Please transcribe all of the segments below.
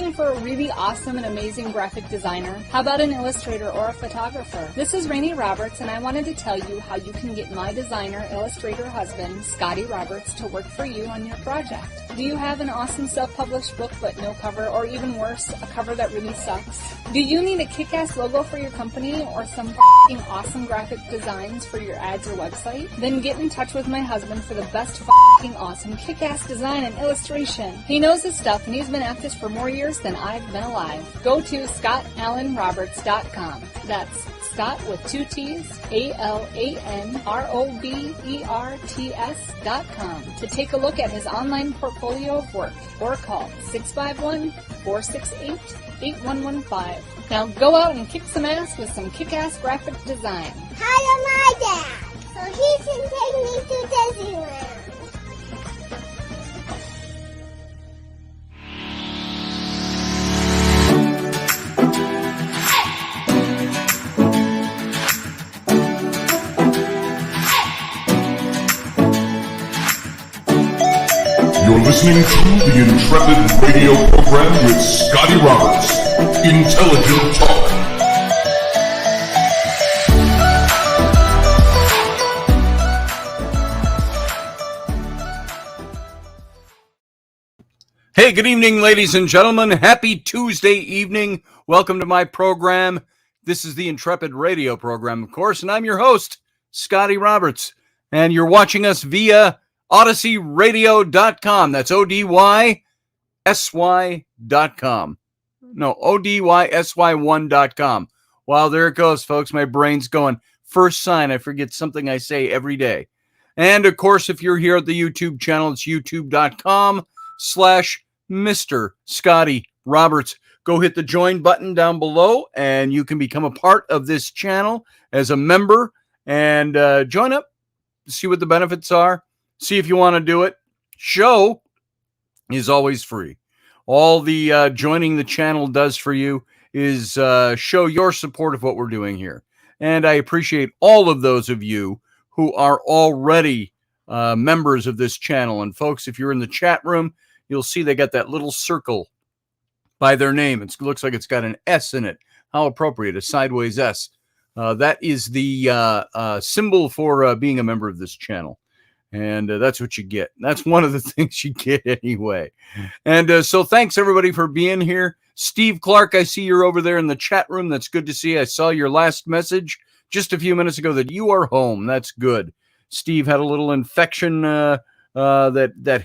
looking for a really awesome and amazing graphic designer? How about an illustrator or a photographer? This is Rainey Roberts, and I wanted to tell you how you can get my designer, illustrator husband, Scotty Roberts, to work for you on your project. Do you have an awesome self-published book but no cover, or even worse, a cover that really sucks? Do you need a kick-ass logo for your company or some f***ing awesome graphic designs for your ads or website? Then get in touch with my husband for the best f***ing awesome kick-ass design and illustration. He knows his stuff, and he's been at this for more years than I've been alive. Go to scottallenroberts.com. That's Scott with 2 T's, ALANROBERTS.com to take a look at his online portfolio of work, or call 651-468-8115. Now go out and kick some ass with some kick-ass graphic design. Hire my dad, so he can take me to Disneyland. You're listening to the Intrepid radio program with Scotty Roberts. Intelligent Talk. Hey, good evening, ladies and gentlemen. Happy Tuesday evening. Welcome to my program. This is the Intrepid radio program, of course, and I'm your host, Scotty Roberts. And you're watching us via OdysseyRadio.com. That's ODYSY.com. No, ODYSY1.com. Wow, there it goes, folks. My brain's going. First sign, I forget something I say every day. And, of course, if you're here at the YouTube channel, it's youtube.com/Mr. Scotty Roberts. Go hit the join button down below, and you can become a part of this channel as a member and join up, see what the benefits are. See if you want to do it. Show is always free. All the joining the channel does for you is show your support of what we're doing here. And I appreciate all of those of you who are already members of this channel. And folks, if you're in the chat room, you'll see they got that little circle by their name. It looks like it's got an S in it. How appropriate, a sideways S. That is the symbol for being a member of this channel. And that's what you get. That's one of the things you get anyway. And so thanks, everybody, for being here. Steve Clark, I see you're over there in the chat room. That's good to see. I saw your last message just a few minutes ago that you are home. That's good. Steve had a little infection that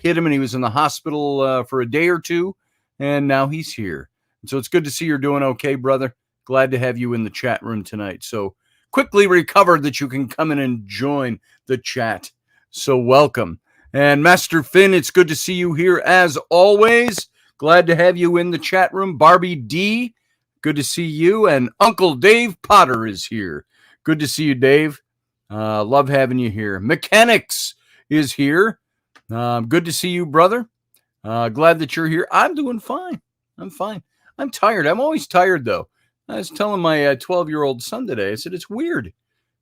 hit him, and he was in the hospital for a day or two, and now he's here. And so it's good to see you're doing okay, brother. Glad to have you in the chat room tonight. So quickly recovered that you can come in and join the chat. So welcome. And Master Finn, it's good to see you here as always. Glad to have you in the chat room. Barbie D, good to see you. And Uncle Dave Potter is here. Good to see you, Dave. Love having you here. Mechanics is here. Good to see you, brother. Glad that you're here. I'm doing fine. I'm fine. I'm tired. I'm always tired, though. I was telling my 12-year-old son today, I said, it's weird.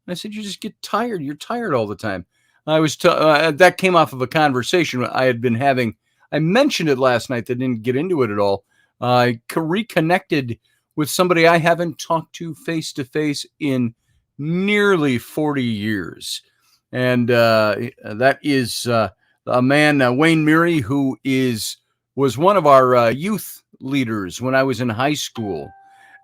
I said, you just get tired. You're tired all the time. That came off of a conversation I had been having. I mentioned it last night. I didn't get into it at all. I reconnected with somebody I haven't talked to face-to-face in nearly 40 years. And that is a man, Wayne Meary, who was one of our youth leaders when I was in high school.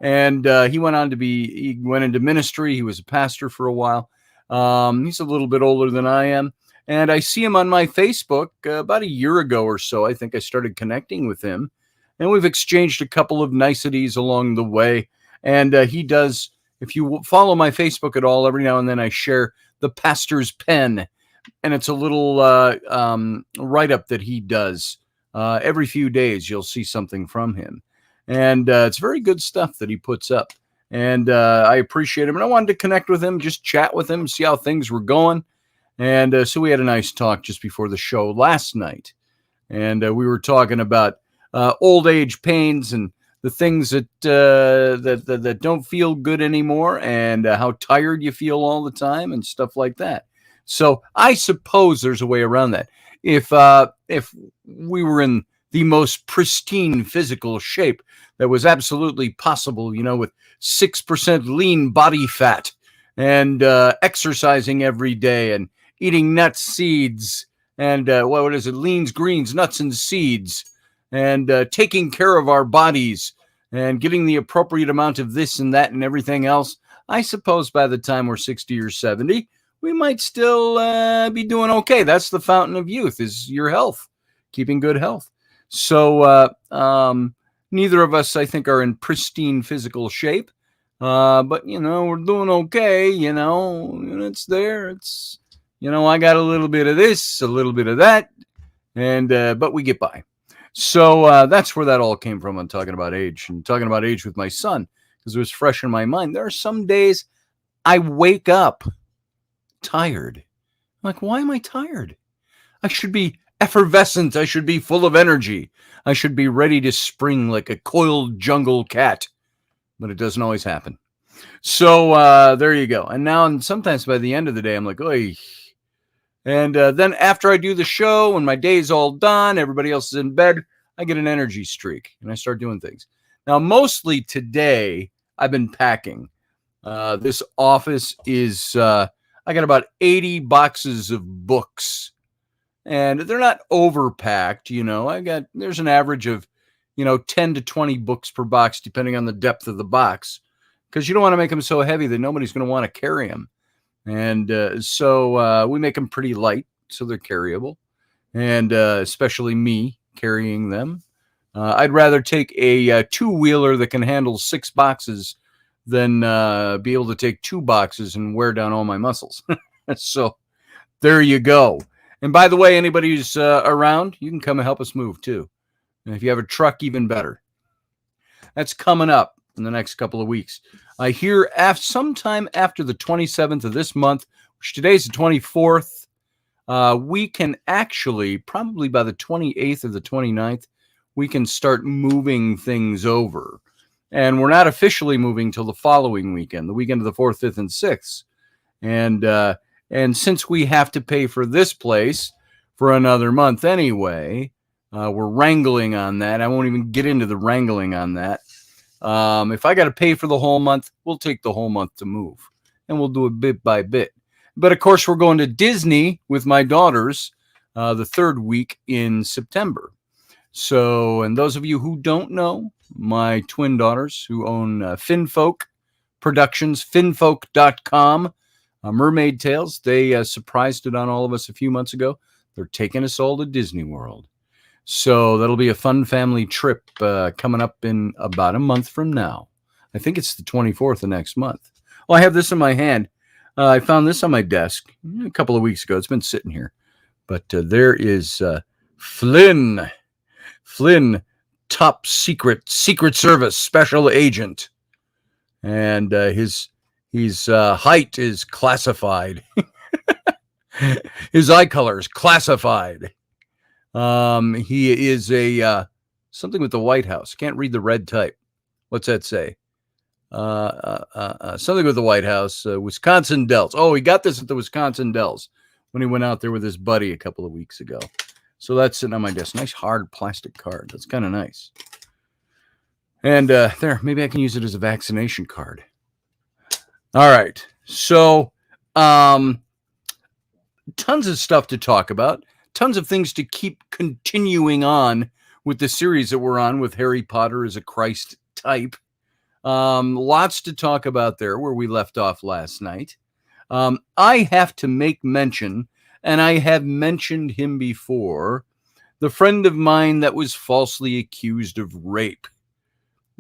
And he went into ministry. He was a pastor for a while. He's a little bit older than I am. And I see him on my Facebook about a year ago or so. I think I started connecting with him. And we've exchanged a couple of niceties along the way. And he does, if you follow my Facebook at all, every now and then I share the pastor's pen. And it's a little write-up that he does. Every few days you'll see something from him. And it's very good stuff that he puts up. And I appreciate him. And I wanted to connect with him, just chat with him, see how things were going. And so we had a nice talk just before the show last night. And we were talking about old age pains and the things that don't feel good anymore, and how tired you feel all the time and stuff like that. So I suppose there's a way around that. If we were in the most pristine physical shape that was absolutely possible, with 6% lean body fat and exercising every day and eating nuts, seeds, and what is it? Leans, greens, nuts, and seeds, and taking care of our bodies and getting the appropriate amount of this and that and everything else. I suppose by the time we're 60 or 70, we might still be doing okay. That's the fountain of youth, is your health, keeping good health. So neither of us, I think, are in pristine physical shape. But, we're doing okay, it's there. It's, I got a little bit of this, a little bit of that, and but we get by. So that's where that all came from. I'm talking about age with my son, because it was fresh in my mind. There are some days I wake up tired. I'm like, why am I tired? I should be effervescent. I should be full of energy. I should be ready to spring like a coiled jungle cat. But it doesn't always happen. So there you go. And now, sometimes by the end of the day, I'm like, oy. And then after I do the show and my day's all done, everybody else is in bed, I get an energy streak and I start doing things. Now, mostly today, I've been packing. This office is, I got about 80 boxes of books. And they're not overpacked, there's an average of 10 to 20 books per box, depending on the depth of the box, because you don't want to make them so heavy that nobody's going to want to carry them. And so we make them pretty light, so they're carryable, and especially me carrying them. I'd rather take a two-wheeler that can handle 6 boxes than be able to take 2 boxes and wear down all my muscles. So there you go. And by the way, anybody who's around, you can come and help us move too. And if you have a truck, even better. That's coming up in the next couple of weeks. I hear sometime after the 27th of this month, which today's the 24th, we can actually, probably by the 28th or the 29th, we can start moving things over. And we're not officially moving till the following weekend, the weekend of the 4th, 5th, and 6th. And since we have to pay for this place for another month anyway, we're wrangling on that. I won't even get into the wrangling on that. If I got to pay for the whole month, we'll take the whole month to move. And we'll do it bit by bit. But, of course, we're going to Disney with my daughters the 3rd week in September. So, and those of you who don't know, my twin daughters who own Finfolk Productions, finfolk.com, Mermaid Tales, they surprised it on all of us a few months ago. They're taking us all to Disney World. So that'll be a fun family trip coming up in about a month from now. I think it's the 24th of next month. Oh, I have this in my hand. I found this on my desk a couple of weeks ago. It's been sitting here. But there is Flynn, top Secret Service special agent. And his height is classified. His eye color is classified. He is a something with the White House. Can't read the red type. What's that say? Something with the White House. Wisconsin Dells. Oh, he got this at the Wisconsin Dells when he went out there with his buddy a couple of weeks ago. So that's sitting on my desk. Nice hard plastic card. That's kind of nice. And there, maybe I can use it as a vaccination card. All right. So, tons of stuff to talk about. Tons of things to keep continuing on with the series that we're on with Harry Potter as a Christ type. Lots to talk about there where we left off last night. I have to make mention, and I have mentioned him before, the friend of mine that was falsely accused of rape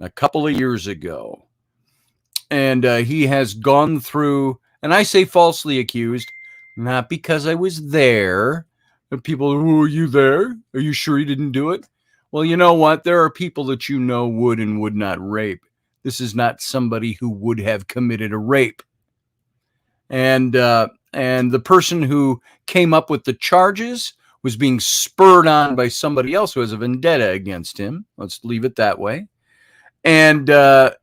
a couple of years ago. And he has gone through, and I say falsely accused, not because I was there. People, oh, are you there? Are you sure you didn't do it? Well, you know what? There are people that would and would not rape. This is not somebody who would have committed a rape. And the person who came up with the charges was being spurred on by somebody else who has a vendetta against him. Let's leave it that way. And it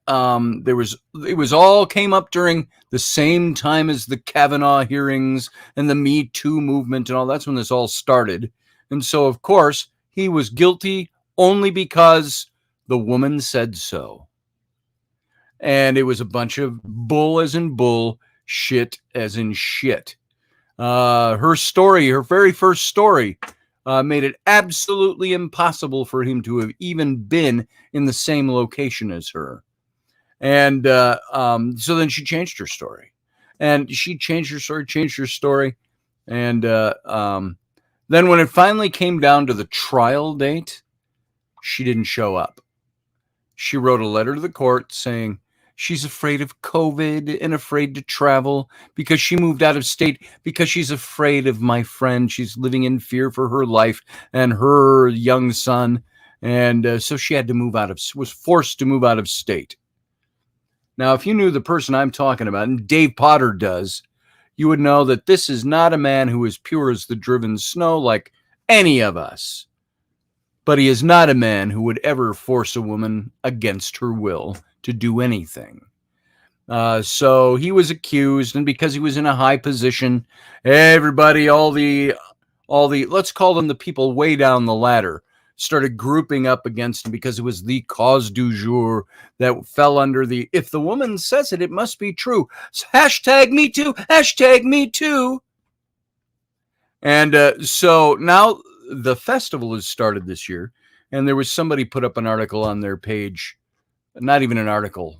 was all came up during the same time as the Kavanaugh hearings and the Me Too movement and all. That's when this all started. And so, of course, he was guilty only because the woman said so. And it was a bunch of bull as in bull, shit as in shit. Her story, her very first story, made it absolutely impossible for him to have even been in the same location as her. And so then she changed her story. And she changed her story. And then when it finally came down to the trial date, she didn't show up. She wrote a letter to the court saying she's afraid of COVID and afraid to travel because she moved out of state because she's afraid of my friend. She's living in fear for her life and her young son. And so she had to was forced to move out of state. Now, if you knew the person I'm talking about, and Dave Potter does, you would know that this is not a man who is pure as the driven snow like any of us. But he is not a man who would ever force a woman against her will to do anything. So he was accused, and because he was in a high position, everybody, all the let's call them the people way down the ladder, started grouping up against him because it was the cause du jour that fell under the, if the woman says it, it must be true. Hashtag me too, hashtag me too. And so now the festival has started this year, and there was somebody put up an article on their page, not even an article.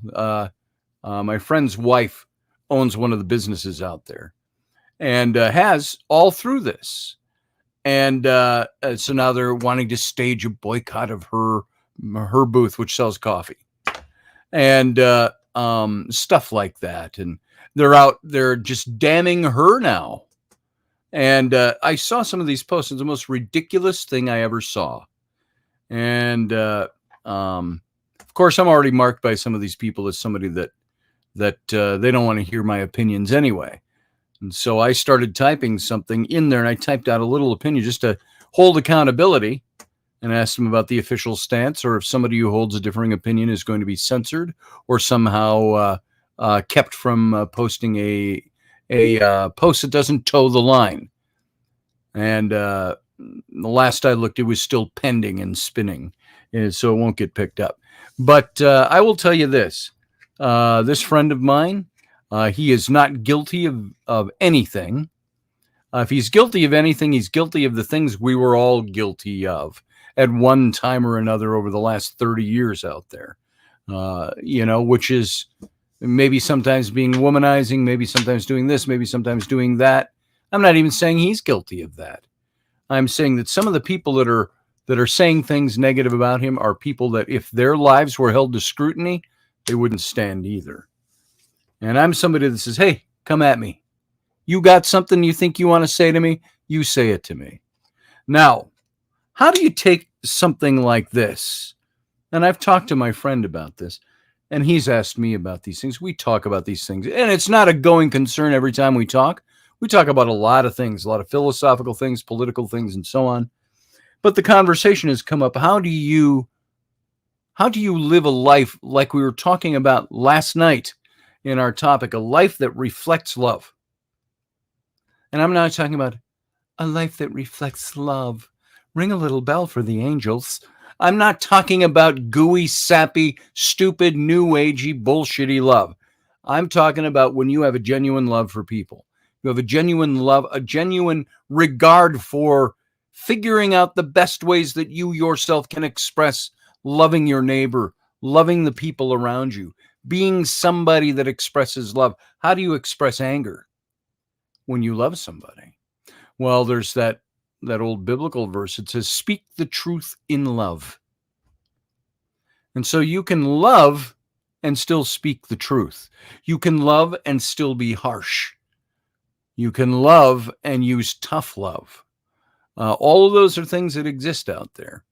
My friend's wife owns one of the businesses out there and has all through this. And so now they're wanting to stage a boycott of her booth, which sells coffee and stuff like that. And they're just damning her now. And I saw some of these posts. It's the most ridiculous thing I ever saw. And of course, I'm already marked by some of these people as somebody that they don't want to hear my opinions anyway. And so I started typing something in there, and I typed out a little opinion just to hold accountability and asked them about the official stance, or if somebody who holds a differing opinion is going to be censored or somehow kept from posting a post that doesn't toe the line. And the last I looked, it was still pending and spinning, and so it won't get picked up. But I will tell you this. This friend of mine, he is not guilty of anything. If he's guilty of anything, he's guilty of the things we were all guilty of at one time or another over the last 30 years out there, which is maybe sometimes being womanizing, maybe sometimes doing this, maybe sometimes doing that. I'm not even saying he's guilty of that. I'm saying that some of the people that are saying things negative about him are people that if their lives were held to scrutiny, they wouldn't stand either. And I'm somebody that says, hey, come at me. You got something you think you want to say to me? You say it to me. Now, how do you take something like this? And I've talked to my friend about this, and he's asked me about these things. We talk about these things, and it's not a going concern every time we talk. We talk about a lot of things, a lot of philosophical things, political things, and so on. But the conversation has come up. How do you live a life like we were talking about last night in our topic, a life that reflects love? And I'm not talking about a life that reflects love. Ring a little bell for the angels. I'm not talking about gooey, sappy, stupid, new agey, bullshitty love. I'm talking about when you have a genuine love for people. You have a genuine love, a genuine regard for figuring out the best ways that you yourself can express loving your neighbor, loving the people around you, being somebody that expresses love. How do you express anger when you love somebody? Well, there's that old biblical verse. It says, speak the truth in love. And so you can love and still speak the truth. You can love and still be harsh. You can love and use tough love. All of those are things that exist out there.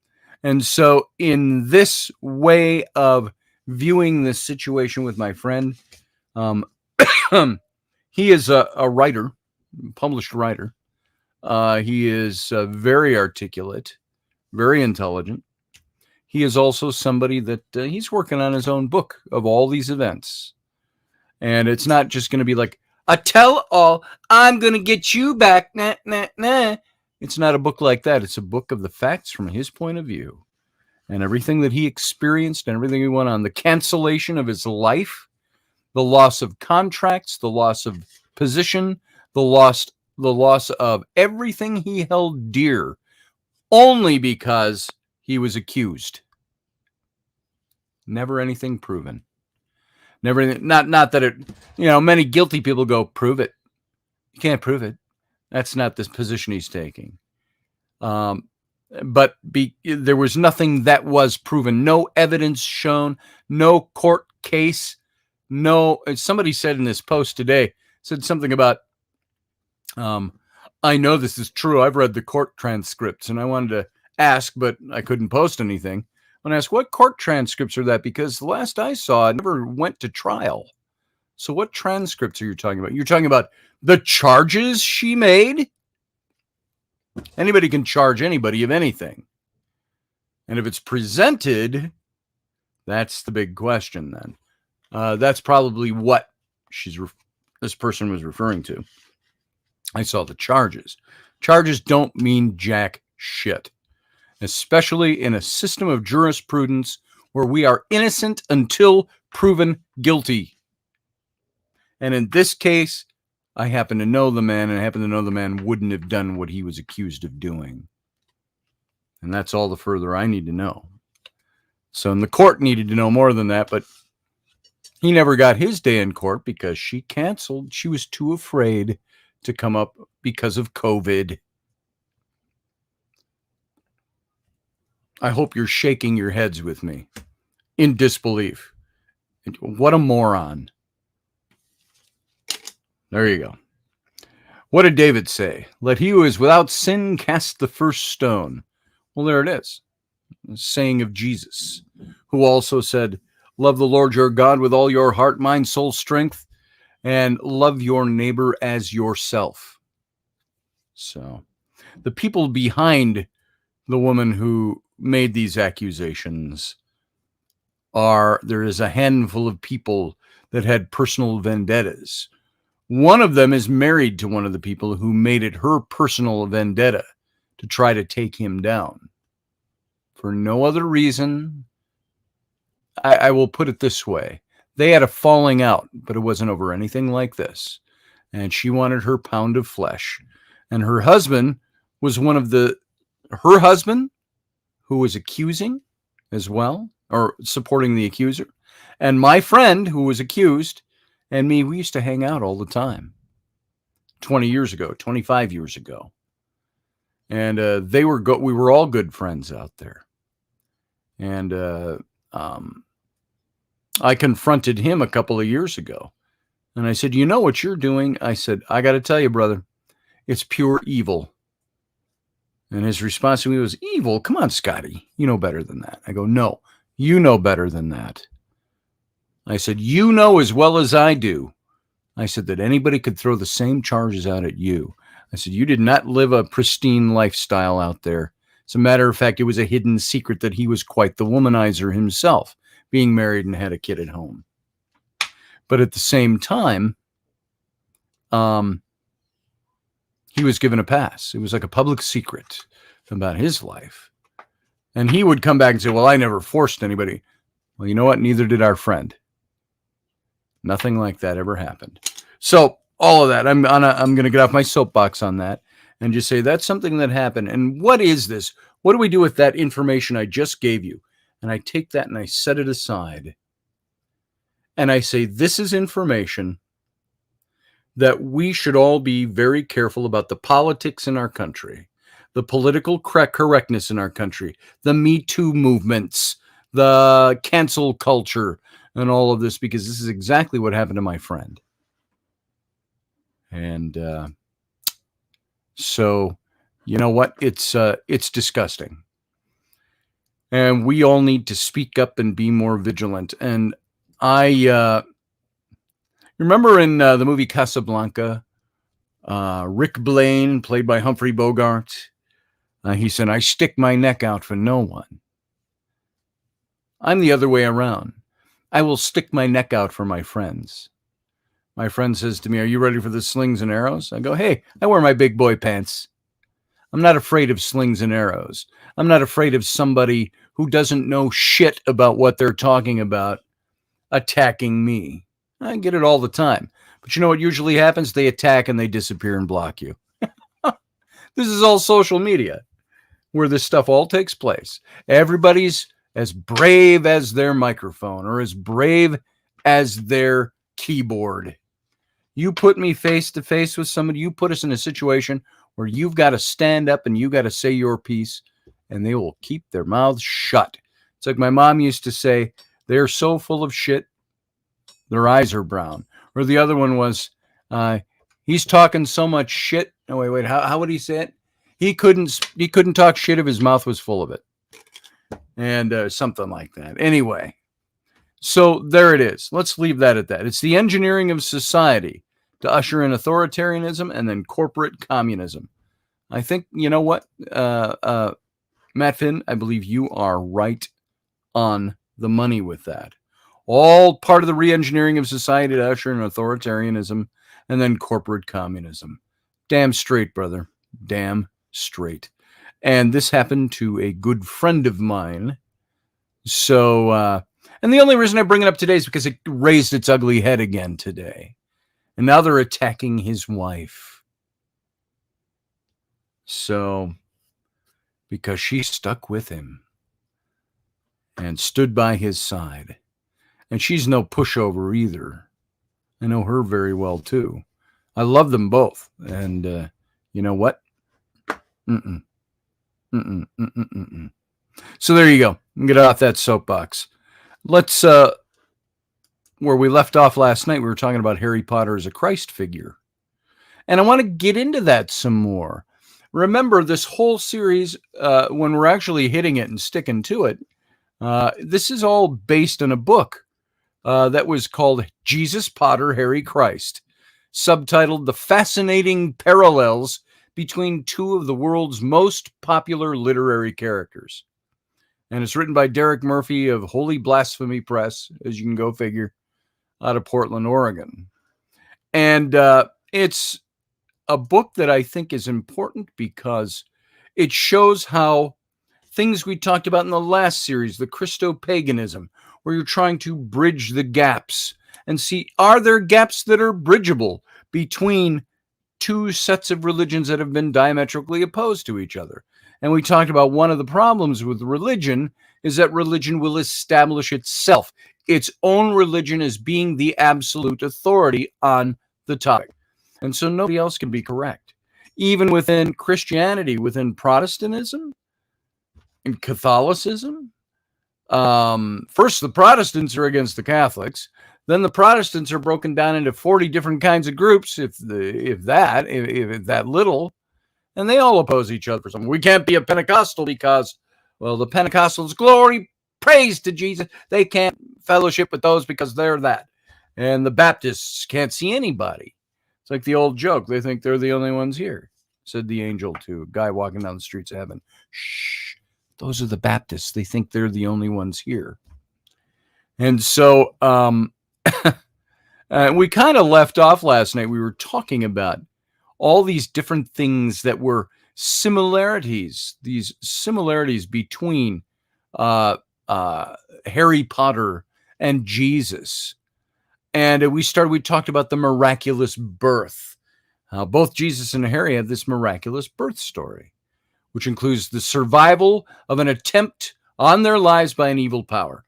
And so in this way of viewing this situation with my friend, he is a writer, published writer. He is very articulate, very intelligent. He is also somebody that he's working on his own book of all these events. And it's not just going to be like a tell-all, I'm going to get you back, nah, nah, nah. It's not a book like that. It's a book of the facts from his point of view. and everything that he experienced and everything he went on, the cancellation of his life, the loss of contracts, the loss of position, the loss of everything he held dear, only because he was accused. Never anything proven. Never, not that it, many guilty people go, prove it. You can't prove it. That's not the position he's taking. But there was nothing that was proven. No evidence shown. No court case. No. Somebody said in this post today, said something about, I know this is true. I've read the court transcripts, and I wanted to ask, but I couldn't post anything. When I asked, what court transcripts are that? Because the last I saw, it never went to trial. So what transcripts are you talking about? You're talking about the charges she made? Anybody can charge anybody of anything. And if it's presented, that's the big question then. That's probably what this person was referring to. I saw the charges. Charges don't mean jack shit, especially in a system of jurisprudence where we are innocent until proven guilty. And in this case, I happen to know the man, and I happen to know the man wouldn't have done what he was accused of doing. And that's all the further I need to know. So, and the court needed to know more than that, but he never got his day in court because she canceled. She was too afraid to come up because of COVID. I hope you're shaking your heads with me in disbelief. What a moron. There you go. What did David say? Let he who is without sin cast the first stone. Well, there it is. The saying of Jesus, who also said, love the Lord your God with all your heart, mind, soul, strength, and love your neighbor as yourself. So the people behind the woman who made these accusations there is a handful of people that had personal vendettas. One of them is married to one of the people who made it her personal vendetta to try to take him down. For no other reason, I will put it this way. They had a falling out, but it wasn't over anything like this. And she wanted her pound of flesh. And her husband was her husband who was accusing as well, or supporting the accuser. And my friend who was accused and me, we used to hang out all the time. 20 years ago, 25 years ago. And we were all good friends out there. And I confronted him a couple of years ago. And I said, you know what you're doing? I said, I got to tell you, brother, it's pure evil. And his response to me was, evil? Come on, Scotty. You know better than that. I go, no, you know better than that. I said, you know as well as I do. I said that anybody could throw the same charges out at you. I said, you did not live a pristine lifestyle out there. As a matter of fact, it was a hidden secret that he was quite the womanizer himself, being married and had a kid at home. But at the same time, he was given a pass. It was like a public secret about his life. And he would come back and say, well, I never forced anybody. Well, you know what? Neither did our friend. Nothing like that ever happened. So all of that, I'm going to get off my soapbox on that and just say that's something that happened. And what is this? What do we do with that information I just gave you? And I take that and I set it aside. And I say, this is information that we should all be very careful about the politics in our country, the political correctness in our country, the Me Too movements, the cancel culture, and all of this, because this is exactly what happened to my friend. And so, you know what? It's disgusting. And we all need to speak up and be more vigilant. And I remember in the movie Casablanca, Rick Blaine, played by Humphrey Bogart, he said, I stick my neck out for no one. I'm the other way around. I will stick my neck out for my friends. My friend says to me, are you ready for the slings and arrows? I go, hey, I wear my big boy pants. I'm not afraid of slings and arrows. I'm not afraid of somebody who doesn't know shit about what they're talking about attacking me. I get it all the time. But you know what usually happens? They attack and they disappear and block you. This is all social media where this stuff all takes place. Everybody's as brave as their microphone or as brave as their keyboard. You put me face to face with somebody, you put us in a situation where you've got to stand up and you got to say your piece, and they will keep their mouths shut. It's like my mom used to say, they're so full of shit, their eyes are brown. Or the other one was, he's talking so much shit. Oh, wait, how would he say it? He couldn't talk shit if his mouth was full of it. And something like that. Anyway, so there it is. Let's leave that at that. It's the engineering of society to usher in authoritarianism and then corporate communism. I think, you know what, Matt Finn, I believe you are right on the money with that. All part of the re-engineering of society to usher in authoritarianism and then corporate communism. Damn straight, brother. Damn straight. And this happened to a good friend of mine. So, and the only reason I bring it up today is because it raised its ugly head again today. And now they're attacking his wife. So, because she stuck with him and stood by his side. And she's no pushover either. I know her very well, too. I love them both. And you know what? So there you go. Get off that soapbox. Let's, where we left off last night, we were talking about Harry Potter as a Christ figure. And I want to get into that some more. Remember, this whole series, when we're actually hitting it and sticking to it, this is all based on a book that was called Jesus, Potter, Harry, Christ, subtitled The Fascinating Parallels Between Two of the World's Most Popular Literary Characters. And it's written by Derek Murphy of Holy Blasphemy Press, as you can go figure, out of Portland, Oregon. And it's a book that I think is important because it shows how things we talked about in the last series, the Christo-paganism, where you're trying to bridge the gaps and see, are there gaps that are bridgeable between two sets of religions that have been diametrically opposed to each other? And we talked about one of the problems with religion is that religion will establish itself, its own religion as being the absolute authority on the topic. And so nobody else can be correct. Even within Christianity, within Protestantism and Catholicism, first the Protestants are against the Catholics. Then the Protestants are broken down into 40 different kinds of groups, if that little, and they all oppose each other for something. We can't be a Pentecostal because, well, the Pentecostals, glory, praise to Jesus. They can't fellowship with those because they're that. And the Baptists can't see anybody. It's like the old joke. They think they're the only ones here, said the angel to a guy walking down the streets of heaven. Shh, those are the Baptists. They think they're the only ones here. And so we kind of left off last night. We were talking about all these different things that were similarities, these similarities between Harry Potter and Jesus. And we talked about the miraculous birth. Both Jesus and Harry have this miraculous birth story, which includes the survival of an attempt on their lives by an evil power.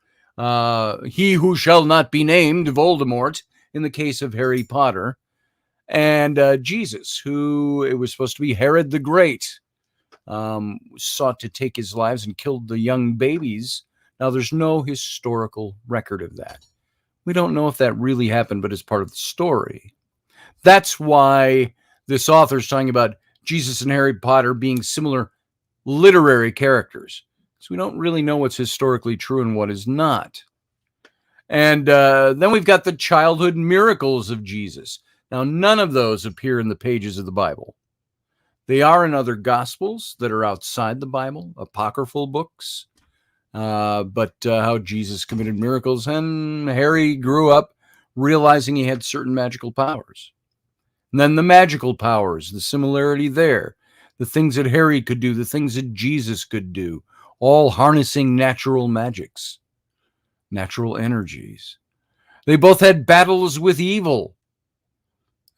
He who shall not be named, Voldemort, in the case of Harry Potter, and Jesus, who it was supposed to be Herod the Great, sought to take his lives and killed the young babies. Now, there's no historical record of that. We don't know if that really happened, but it's part of the story. That's why this author is talking about Jesus and Harry Potter being similar literary characters. So we don't really know what's historically true and what is not. And then we've got the childhood miracles of Jesus. Now, none of those appear in the pages of the Bible. They are in other gospels that are outside the Bible, apocryphal books. But how Jesus committed miracles, and Harry grew up realizing he had certain magical powers. And then the magical powers, the similarity there, the things that Harry could do, the things that Jesus could do, all harnessing natural magics, natural energies. They both had battles with evil.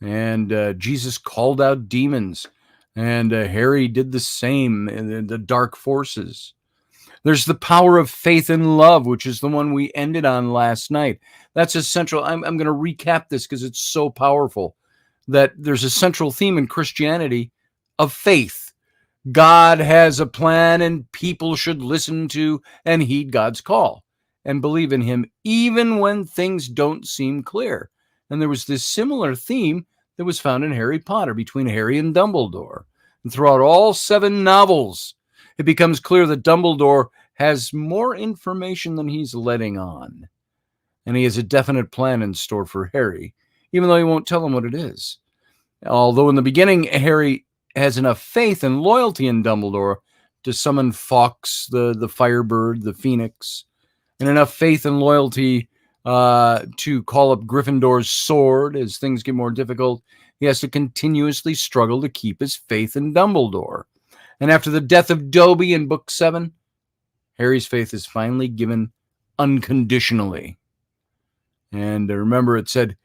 And Jesus called out demons. And Harry did the same in the dark forces. There's the power of faith and love, which is the one we ended on last night. That's essential. I'm going to recap this because it's so powerful, that there's a central theme in Christianity of faith. God has a plan, and people should listen to and heed God's call and believe in him, even when things don't seem clear. And there was this similar theme that was found in Harry Potter between Harry and Dumbledore. And throughout all 7 novels, it becomes clear that Dumbledore has more information than he's letting on. And he has a definite plan in store for Harry, even though he won't tell him what it is. Although in the beginning, Harry has enough faith and loyalty in Dumbledore to summon Fawkes, the Firebird, the Phoenix, and enough faith and loyalty to call up Gryffindor's sword as things get more difficult. He has to continuously struggle to keep his faith in Dumbledore. And after the death of Dobby in Book 7, Harry's faith is finally given unconditionally. And remember, it said,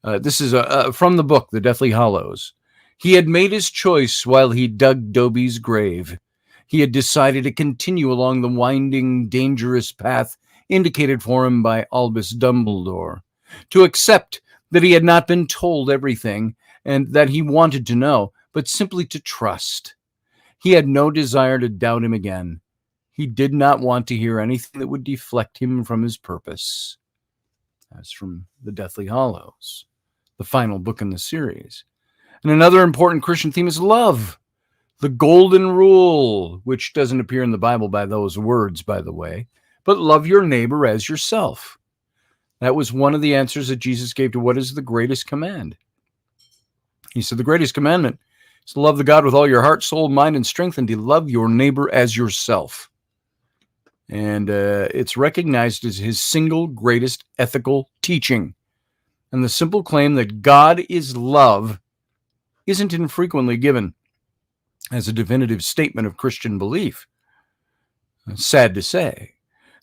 this is from the book, The Deathly Hallows. He had made his choice while he dug Dobby's grave. He had decided to continue along the winding, dangerous path indicated for him by Albus Dumbledore, to accept that he had not been told everything and that he wanted to know, but simply to trust. He had no desire to doubt him again. He did not want to hear anything that would deflect him from his purpose. That's from The Deathly Hallows, the final book in the series. And another important Christian theme is love. The golden rule, which doesn't appear in the Bible by those words, by the way, but love your neighbor as yourself. That was one of the answers that Jesus gave to what is the greatest command. He said the greatest commandment is to love the God with all your heart, soul, mind, and strength, and to love your neighbor as yourself. And it's recognized as his single greatest ethical teaching. And the simple claim that God is love isn't infrequently given as a definitive statement of Christian belief. Sad to say.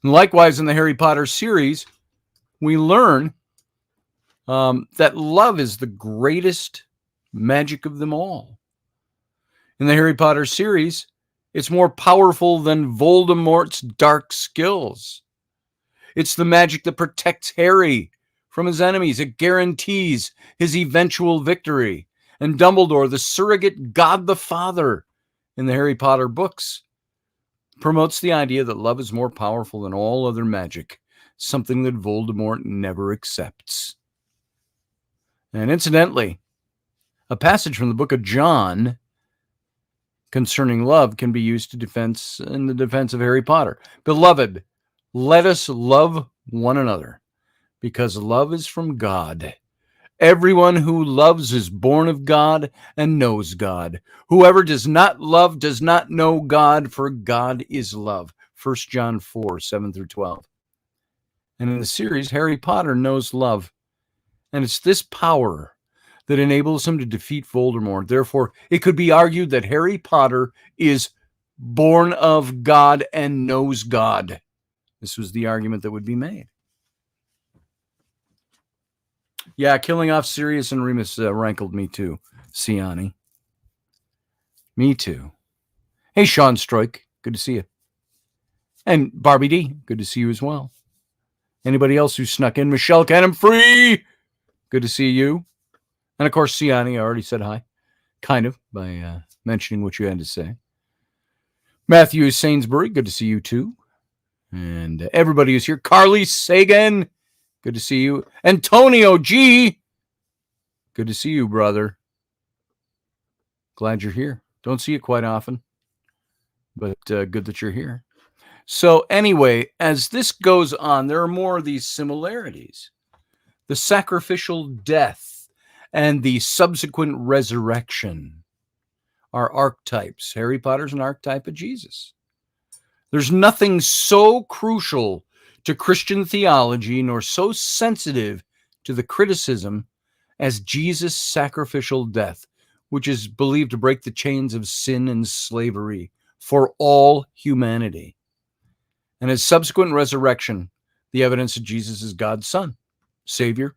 And likewise, in the Harry Potter series, we learn that love is the greatest magic of them all. In the Harry Potter series, it's more powerful than Voldemort's dark skills. It's the magic that protects Harry from his enemies. It guarantees his eventual victory. And Dumbledore, the surrogate God the Father in the Harry Potter books, promotes the idea that love is more powerful than all other magic, something that Voldemort never accepts. And incidentally, a passage from the book of John concerning love can be used in the defense of Harry Potter. Beloved, let us love one another, because love is from God. Everyone who loves is born of God and knows God. Whoever does not love does not know God, for God is love. 1 John 4, 7 through 12. And in the series, Harry Potter knows love. And it's this power that enables him to defeat Voldemort. Therefore, it could be argued that Harry Potter is born of God and knows God. This was the argument that would be made. Yeah, killing off Sirius and Remus rankled me too, Siani. Me too. Hey, Sean Stroik, good to see you. And Barbie D, good to see you as well. Anybody else who snuck in? Michelle Cannon Free, good to see you. And of course, Siani, I already said hi, kind of, by mentioning what you had to say. Matthew Sainsbury, good to see you too. And everybody who's here. Carly Sagan, good to see you. Antonio G, good to see you, brother. Glad you're here. Don't see it quite often, but good that you're here. So anyway, as this goes on, there are more of these similarities. The sacrificial death and the subsequent resurrection are archetypes. Harry Potter's an archetype of Jesus. There's nothing so crucial to Christian theology nor so sensitive to the criticism as Jesus' sacrificial death, which is believed to break the chains of sin and slavery for all humanity. and his subsequent resurrection the evidence that Jesus is God's Son, Savior.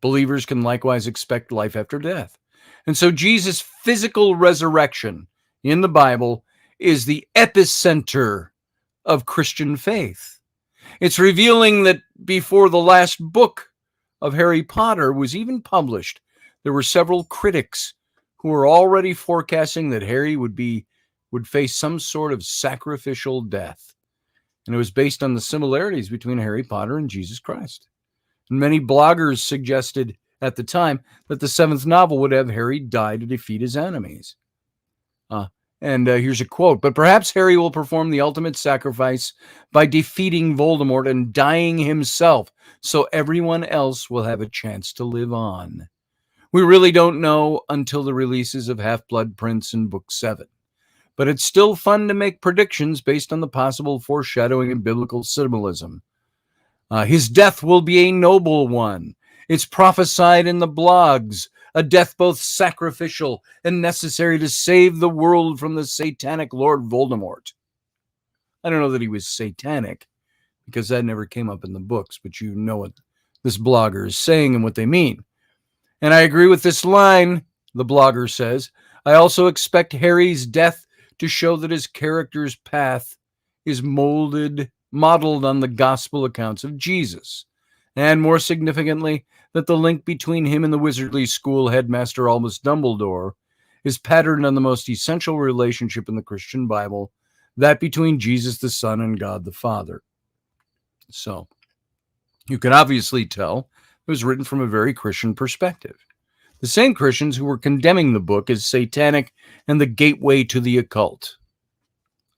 Believers can likewise expect life after death. And so Jesus' physical resurrection in the Bible is the epicenter of Christian faith. It's revealing that before the last book of Harry Potter was even published, there were several critics who were already forecasting that Harry would face some sort of sacrificial death. And it was based on the similarities between Harry Potter and Jesus Christ. And many bloggers suggested at the time that the seventh novel would have Harry die to defeat his enemies. Here's a quote, "But perhaps Harry will perform the ultimate sacrifice by defeating Voldemort and dying himself, so everyone else will have a chance to live on. We really don't know until the releases of Half-Blood Prince and Book 7. But it's still fun to make predictions based on the possible foreshadowing and biblical symbolism. His death will be a noble one. It's prophesied in the blogs, a death both sacrificial and necessary to save the world from the satanic Lord Voldemort." I don't know that he was satanic, because that never came up in the books, but you know what this blogger is saying and what they mean. "And I agree with this line," the blogger says. "I also expect Harry's death to show that his character's path is modeled on the gospel accounts of Jesus. And more significantly, that the link between him and the wizardly school headmaster Albus Dumbledore is patterned on the most essential relationship in the Christian Bible, that between Jesus the Son and God the Father." So, you can obviously tell it was written from a very Christian perspective. The same Christians who were condemning the book as satanic and the gateway to the occult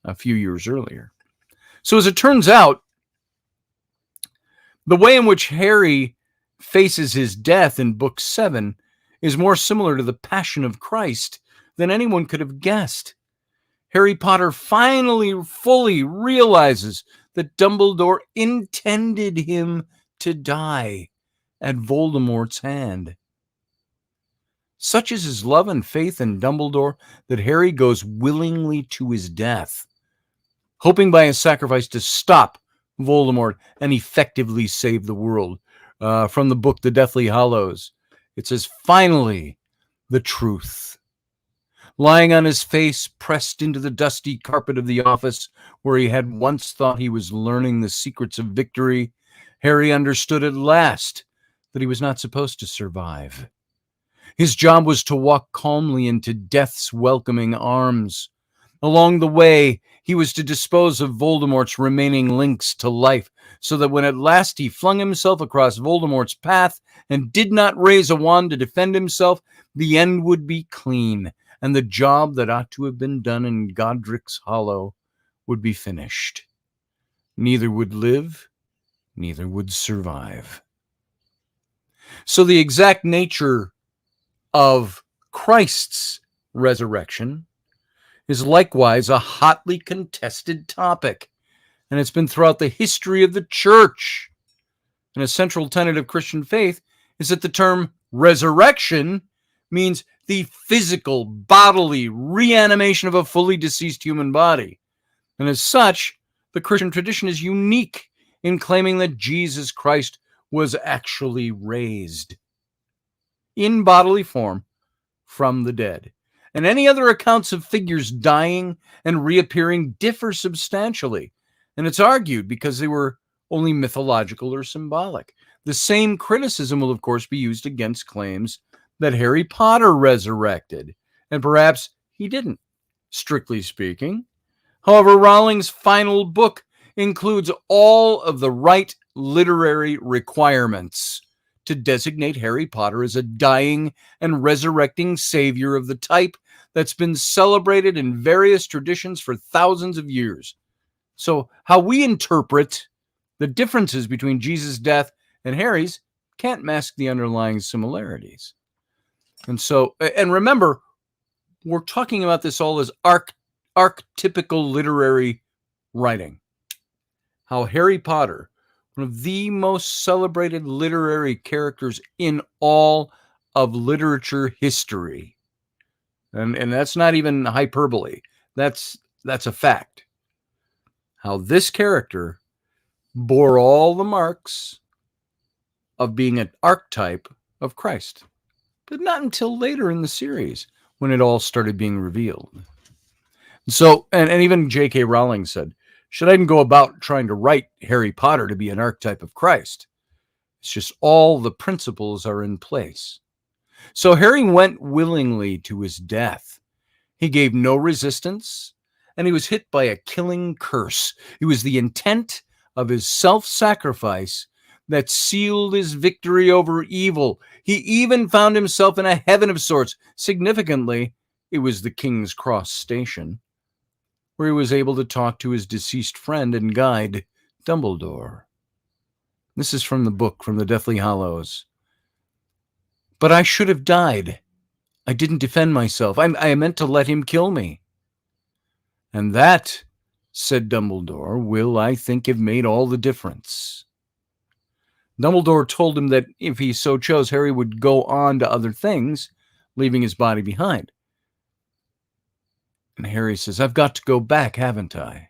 a few years earlier. So as it turns out, the way in which Harry faces his death in Book 7 is more similar to the Passion of Christ than anyone could have guessed. Harry Potter finally fully realizes that Dumbledore intended him to die at Voldemort's hand. Such is his love and faith in Dumbledore that Harry goes willingly to his death, hoping by his sacrifice to stop Voldemort and effectively save the world. From the book The Deathly Hallows, it says, "Finally, the truth." Lying on his face, pressed into the dusty carpet of the office where he had once thought he was learning the secrets of victory, Harry understood at last that he was not supposed to survive. His job was to walk calmly into death's welcoming arms. Along the way, he was to dispose of Voldemort's remaining links to life, so that when at last he flung himself across Voldemort's path and did not raise a wand to defend himself, the end would be clean, and the job that ought to have been done in Godric's Hollow would be finished. Neither would live, neither would survive. So the exact nature of Christ's resurrection is likewise a hotly contested topic, and it's been throughout the history of the church. And a central tenet of Christian faith is that the term resurrection means the physical, bodily reanimation of a fully deceased human body. And as such, the Christian tradition is unique in claiming that Jesus Christ was actually raised in bodily form from the dead. And any other accounts of figures dying and reappearing differ substantially. And it's argued because they were only mythological or symbolic. The same criticism will, of course, be used against claims that Harry Potter resurrected. And perhaps he didn't, strictly speaking. However, Rowling's final book includes all of the right literary requirements to designate Harry Potter as a dying and resurrecting savior of the type that's been celebrated in various traditions for thousands of years. So how we interpret the differences between Jesus' death and Harry's can't mask the underlying similarities. And remember, we're talking about this all as archetypical literary writing. How Harry Potter, one of the most celebrated literary characters in all of literature history, and that's not even hyperbole, that's a fact. how this character bore all the marks of being an archetype of Christ, but not until later in the series when it all started being revealed. So, and even J.K. Rowling said, should I even go about trying to write Harry Potter to be an archetype of Christ? It's just all the principles are in place. So Harry went willingly to his death. He gave no resistance, and he was hit by a killing curse. It was the intent of his self-sacrifice that sealed his victory over evil. He even found himself in a heaven of sorts. Significantly, it was the King's Cross station, where he was able to talk to his deceased friend and guide, Dumbledore. This is from the book, from the Deathly Hallows. But I should have died. I didn't defend myself. I meant to let him kill me. And that, said Dumbledore, will, I think, have made all the difference. Dumbledore told him that if he so chose, Harry would go on to other things, leaving his body behind. And Harry says, I've got to go back, haven't I?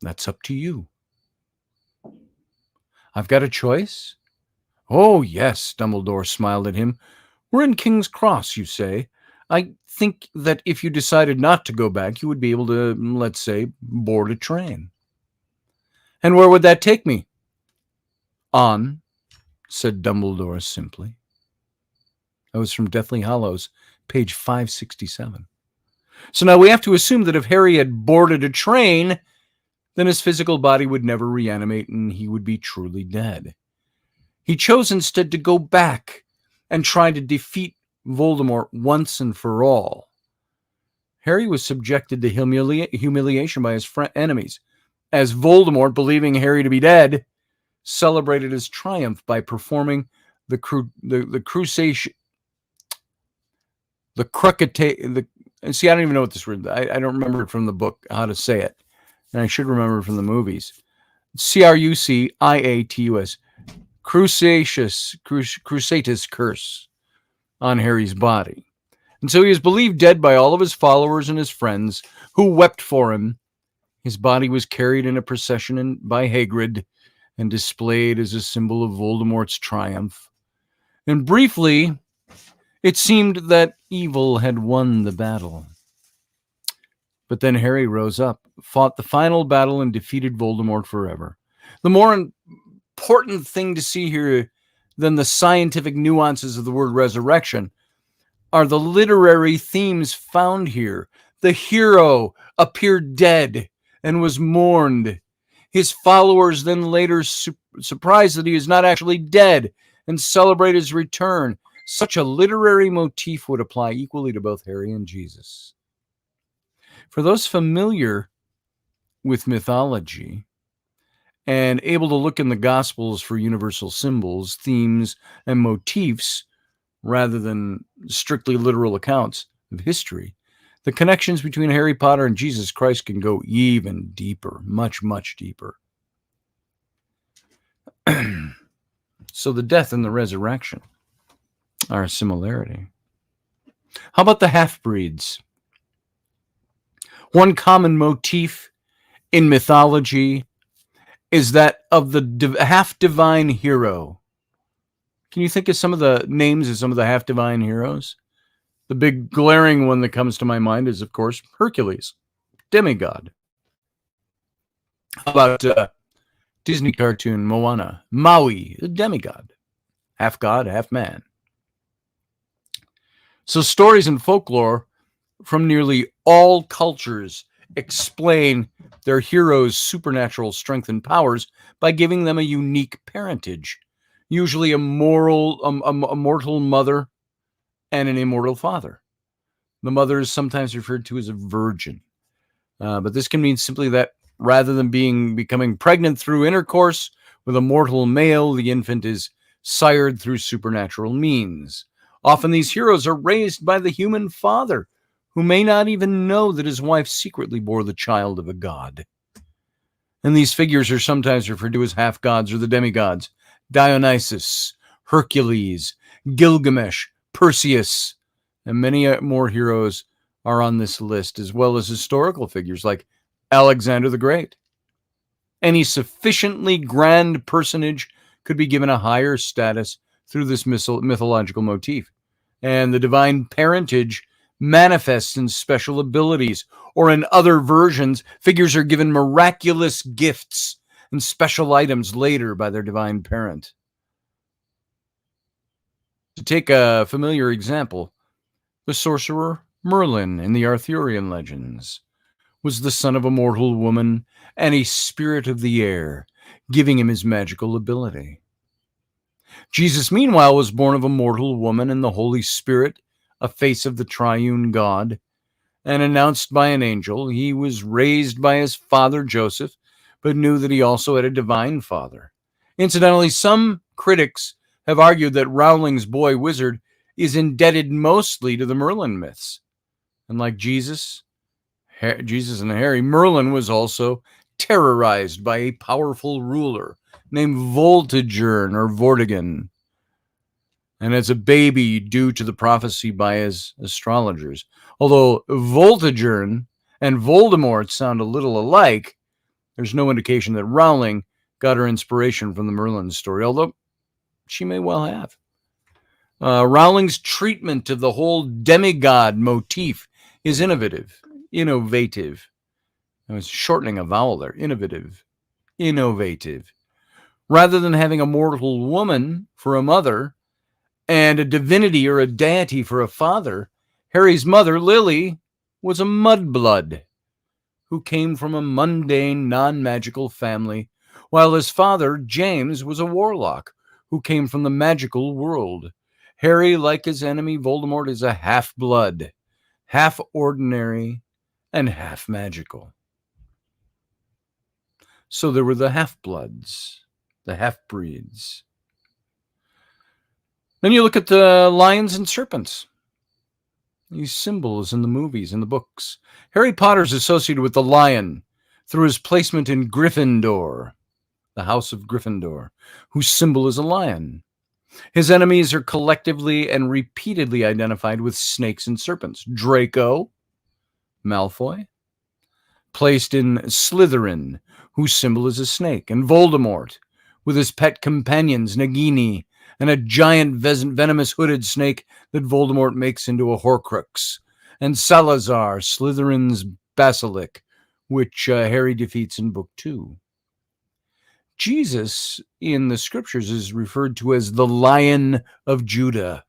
That's up to you. I've got a choice? Oh, yes, Dumbledore smiled at him. We're in King's Cross, you say. I think that if you decided not to go back, you would be able to, let's say, board a train. And where would that take me? On, said Dumbledore simply. That was from Deathly Hallows, page 567. So now we have to assume that if Harry had boarded a train, then his physical body would never reanimate and he would be truly dead. He chose instead to go back and try to defeat Voldemort once and for all. Harry was subjected to humiliation by his enemies, as Voldemort, believing Harry to be dead, celebrated his triumph by performing the cruciation. See, I don't even know what this word. I don't remember it from the book how to say it, and I should remember it from the movies. Cruciatus, Cruciatus curse on Harry's body. And so he is believed dead by all of his followers and his friends who wept for him. His body was carried in a procession by Hagrid and displayed as a symbol of Voldemort's triumph. And briefly, it seemed that evil had won the battle. But then Harry rose up, fought the final battle, and defeated Voldemort forever. The more important thing to see here than the scientific nuances of the word resurrection are the literary themes found here. The hero appeared dead and was mourned. His followers then later surprised that he is not actually dead and celebrate his return. Such a literary motif would apply equally to both Harry and Jesus. For those familiar with mythology and able to look in the Gospels for universal symbols, themes, and motifs, rather than strictly literal accounts of history, the connections between Harry Potter and Jesus Christ can go even deeper, much, much deeper. So the death and the resurrection are a similarity. How about the half-breeds? One common motif in mythology is that of the half-divine hero. Can you think of some of the names of some of the half-divine heroes? The big glaring one that comes to my mind is, of course, Hercules, demigod. How about Disney cartoon Moana, Maui, a demigod, half god, half man. So stories and folklore from nearly all cultures explain their heroes' supernatural strength and powers by giving them a unique parentage, usually a mortal mother and an immortal father. The mother is sometimes referred to as a virgin, but this can mean simply that rather than becoming pregnant through intercourse with a mortal male, the infant is sired through supernatural means. Often these heroes are raised by the human father, who may not even know that his wife secretly bore the child of a god. And these figures are sometimes referred to as half-gods or the demigods: Dionysus, Hercules, Gilgamesh, Perseus, and many more heroes are on this list, as well as historical figures like Alexander the Great. Any sufficiently grand personage could be given a higher status through this mythological motif. And the divine parentage manifests in special abilities, or in other versions, figures are given miraculous gifts and special items later by their divine parent. To take a familiar example, the sorcerer Merlin in the Arthurian legends was the son of a mortal woman and a spirit of the air, giving him his magical ability. Jesus, meanwhile, was born of a mortal woman and the Holy Spirit, a face of the triune God, and announced by an angel. He was raised by his father Joseph, but knew that he also had a divine father. Incidentally, some critics have argued that Rowling's boy wizard is indebted mostly to the Merlin myths. And like Jesus and Harry, Merlin was also terrorized by a powerful ruler named Voltigern or Vortigern, and as a baby due to the prophecy by his astrologers. Although Voltigern and Voldemort sound a little alike, there's no indication that Rowling got her inspiration from the Merlin story, although she may well have. Rowling's treatment of the whole demigod motif is innovative. I was shortening a vowel there. Innovative. Rather than having a mortal woman for a mother and a divinity or a deity for a father, Harry's mother, Lily, was a mudblood who came from a mundane, non-magical family, while his father, James, was a warlock who came from the magical world. Harry, like his enemy Voldemort, is a half-blood, half ordinary, and half magical. So there were the half-bloods, the half-breeds. Then you look at the lions and serpents. These symbols in the movies and the books. Harry Potter's associated with the lion through his placement in Gryffindor, the House of Gryffindor, whose symbol is a lion. His enemies are collectively and repeatedly identified with snakes and serpents. Draco, Malfoy, placed in Slytherin, whose symbol is a snake, and Voldemort, with his pet companions, Nagini, and a giant venomous hooded snake that Voldemort makes into a Horcrux, and Salazar, Slytherin's basilisk, which Harry defeats in Book 2. Jesus in the scriptures is referred to as the Lion of Judah,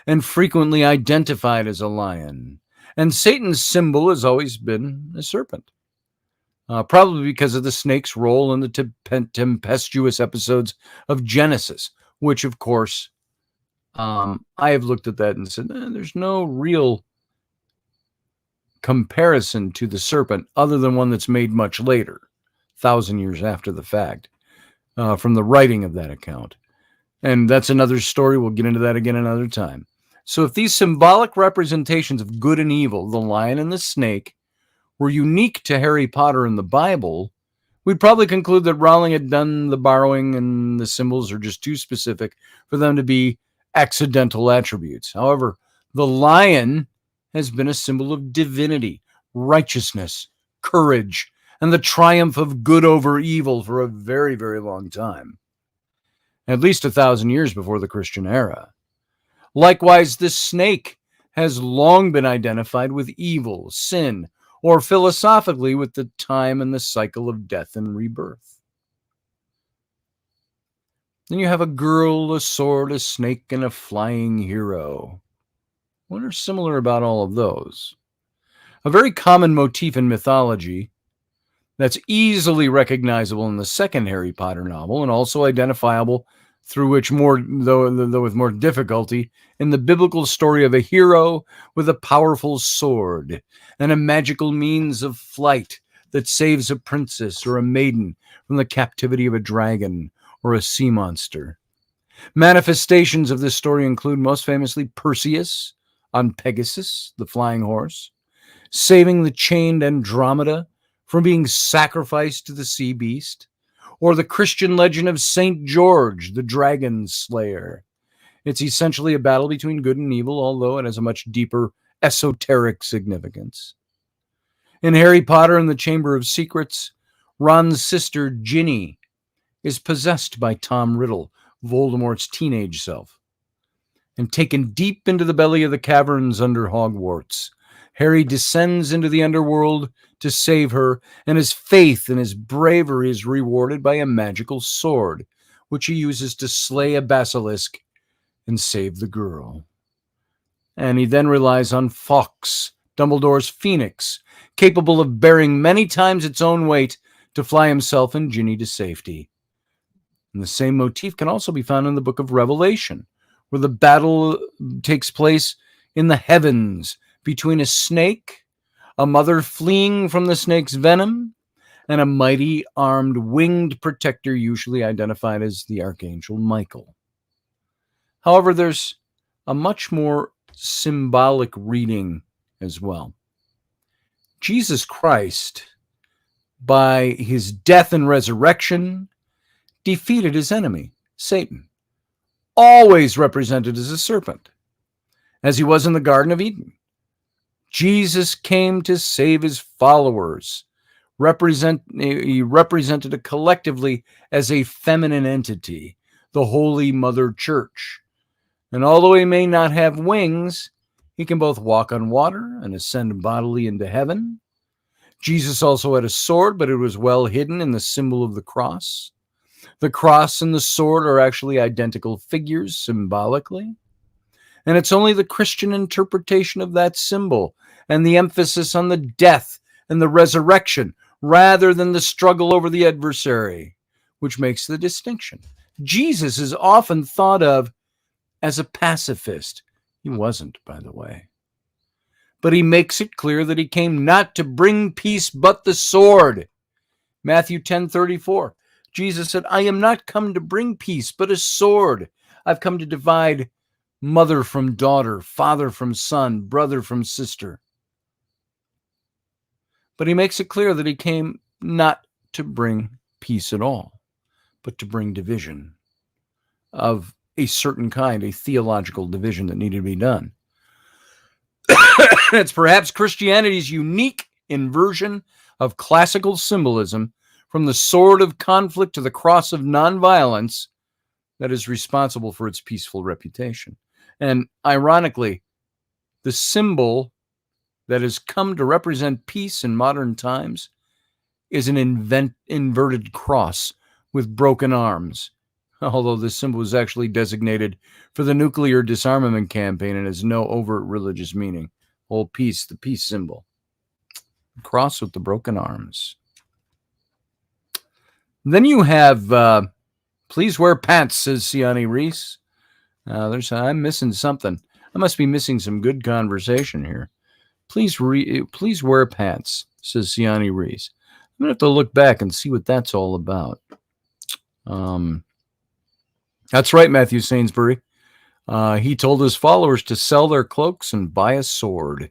and frequently identified as a lion. And Satan's symbol has always been a serpent, probably because of the snake's role in the tempestuous episodes of Genesis, which, of course, I have looked at that and said, there's no real comparison to the serpent other than one that's made much later, 1,000 years after the fact, from the writing of that account. And that's another story. We'll get into that again another time. So if these symbolic representations of good and evil, the lion and the snake, were unique to Harry Potter and the Bible, we'd probably conclude that Rowling had done the borrowing and the symbols are just too specific for them to be accidental attributes. However, the lion has been a symbol of divinity, righteousness, courage, and the triumph of good over evil for a very, very long time. At least 1,000 years before the Christian era. Likewise, the snake has long been identified with evil, sin, or philosophically with the time and the cycle of death and rebirth. Then you have a girl, a sword, a snake, and a flying hero. What are similar about all of those? A very common motif in mythology that's easily recognizable in the second Harry Potter novel and also identifiable through which though with more difficulty, in the biblical story of a hero with a powerful sword and a magical means of flight that saves a princess or a maiden from the captivity of a dragon or a sea monster. Manifestations of this story include most famously Perseus on Pegasus, the flying horse, saving the chained Andromeda from being sacrificed to the sea beast, or the Christian legend of St. George, the dragon slayer. It's essentially a battle between good and evil, although it has a much deeper esoteric significance. In Harry Potter and the Chamber of Secrets, Ron's sister, Ginny, is possessed by Tom Riddle, Voldemort's teenage self. And taken deep into the belly of the caverns under Hogwarts, Harry descends into the underworld to save her, and his faith and his bravery is rewarded by a magical sword, which he uses to slay a basilisk and save the girl. And he then relies on Fawkes, Dumbledore's phoenix, capable of bearing many times its own weight to fly himself and Ginny to safety. And the same motif can also be found in the book of Revelation, where the battle takes place in the heavens between a snake, a mother fleeing from the snake's venom, and a mighty armed winged protector, usually identified as the Archangel Michael. However, there's a much more symbolic reading as well. Jesus Christ, by his death and resurrection, defeated his enemy, Satan, always represented as a serpent, as he was in the Garden of Eden. Jesus came to save his followers. He represented it collectively as a feminine entity, the Holy Mother Church. And although he may not have wings, he can both walk on water and ascend bodily into heaven. Jesus also had a sword, but it was well hidden in the symbol of the cross. The cross and the sword are actually identical figures symbolically. And it's only the Christian interpretation of that symbol and the emphasis on the death and the resurrection rather than the struggle over the adversary, which makes the distinction. Jesus is often thought of as a pacifist. He wasn't, by the way. But he makes it clear that he came not to bring peace but the sword. Matthew 10:34. Jesus said, I am not come to bring peace but a sword. I've come to divide mother from daughter, father from son, brother from sister. But he makes it clear that he came not to bring peace at all, but to bring division of a certain kind, a theological division that needed to be done. It's perhaps Christianity's unique inversion of classical symbolism from the sword of conflict to the cross of nonviolence that is responsible for its peaceful reputation. And ironically, the symbol that has come to represent peace in modern times is an inverted cross with broken arms, although this symbol was actually designated for the nuclear disarmament campaign and has no overt religious meaning. Whole peace, the peace symbol. The cross with the broken arms. Then you have, please wear pants, says Siani Reese. I'm missing something. I must be missing some good conversation here. Please wear pants, says Siani Reese. I'm going to have to look back and see what that's all about. That's right, Matthew Sainsbury. He told his followers to sell their cloaks and buy a sword.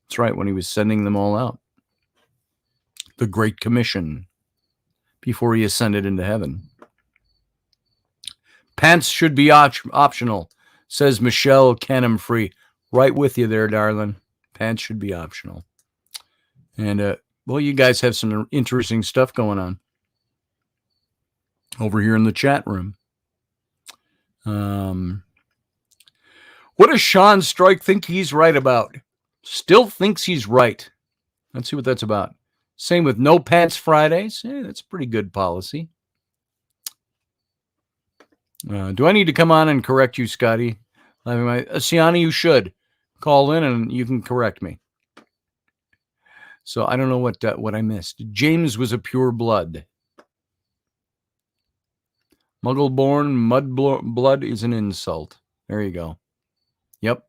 That's right, when he was sending them all out. The Great Commission, before he ascended into heaven. Pants should be optional, says Michelle Canham-Free. Right with you there, darling. Pants should be optional. And, well, you guys have some interesting stuff going on over here in the chat room. What does Sean Strike think he's right about? Still thinks he's right. Let's see what that's about. Same with No Pants Fridays. That's a pretty good policy. Do I need to come on and correct you, Scotty? I mean, Siani, you should call in and you can correct me. So I don't know what I missed. James was a pure blood. Muggle-born mud blood is an insult. There you go. Yep.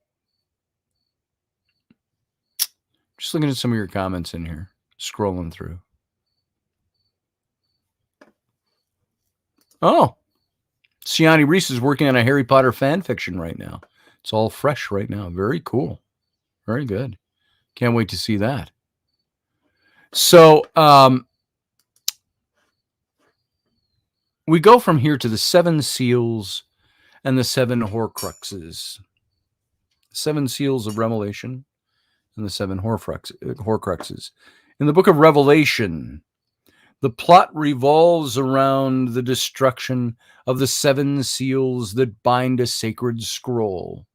Just looking at some of your comments in here. Scrolling through. Oh. Siani Reese is working on a Harry Potter fan fiction right now. It's all fresh right now. Very cool. Very good. Can't wait to see that. So, we go from here to the 7 seals and the 7 Horcruxes. 7 seals of Revelation and the seven Horcruxes. In the book of Revelation, the plot revolves around the destruction of the seven seals that bind a sacred scroll.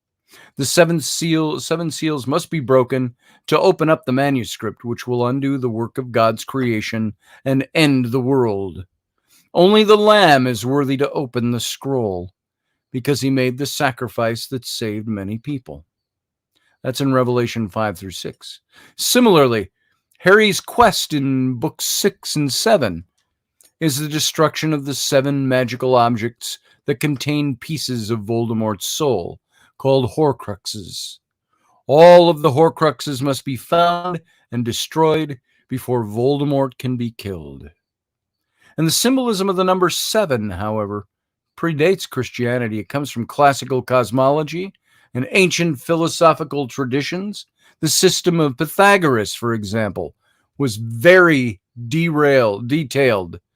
The seven seals must be broken to open up the manuscript, which will undo the work of God's creation and end the world. Only the Lamb is worthy to open the scroll, because he made the sacrifice that saved many people. That's in Revelation 5 through 6. Similarly, Harry's quest in books 6 and 7 is the destruction of the seven magical objects that contain pieces of Voldemort's soul, called Horcruxes. All of the Horcruxes must be found and destroyed before Voldemort can be killed. And the symbolism of the number 7, however, predates Christianity. It comes from classical cosmology and ancient philosophical traditions. The system of Pythagoras, for example, was very detailed.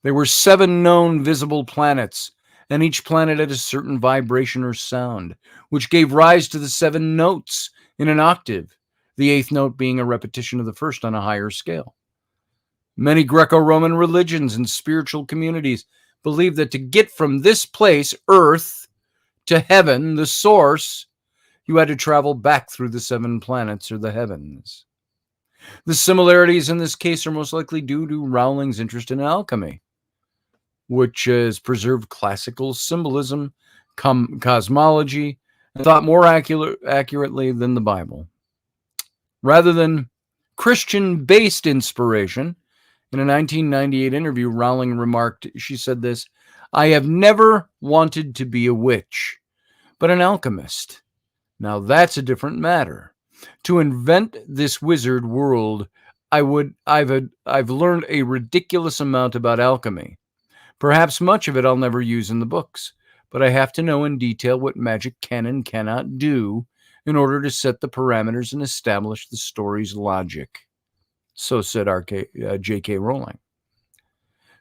There were 7 known visible planets, and each planet had a certain vibration or sound, which gave rise to the 7 notes in an octave, the 8th note being a repetition of the first on a higher scale. Many Greco-Roman religions and spiritual communities believe that to get from this place, Earth, to heaven, the source, you had to travel back through the 7 planets or the heavens. The similarities in this case are most likely due to Rowling's interest in alchemy, which has preserved classical symbolism, cosmology, and thought more accurately than the Bible. Rather than Christian-based inspiration, in a 1998 interview, Rowling remarked, she said this, "I have never wanted to be a witch, but an alchemist. Now that's a different matter. To invent this wizard world, I've learned a ridiculous amount about alchemy. Perhaps much of it I'll never use in the books, but I have to know in detail what magic can and cannot do in order to set the parameters and establish the story's logic." So said J.K. Rowling.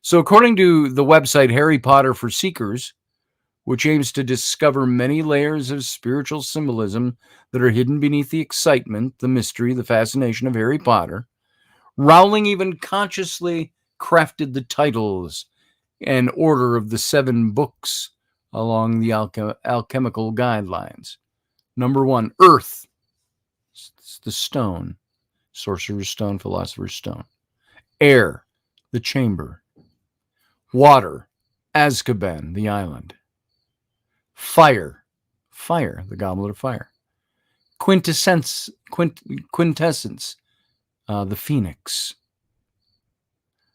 So according to the website Harry Potter for Seekers, which aims to discover many layers of spiritual symbolism that are hidden beneath the excitement, the mystery, the fascination of Harry Potter, Rowling even consciously crafted the titles and order of the 7 books along the alchemical guidelines. Number 1, Earth. It's the stone. Sorcerer's Stone, Philosopher's Stone. Air, the chamber. Water, Azkaban, the island. Fire, the goblet of fire. Quintessence, the phoenix.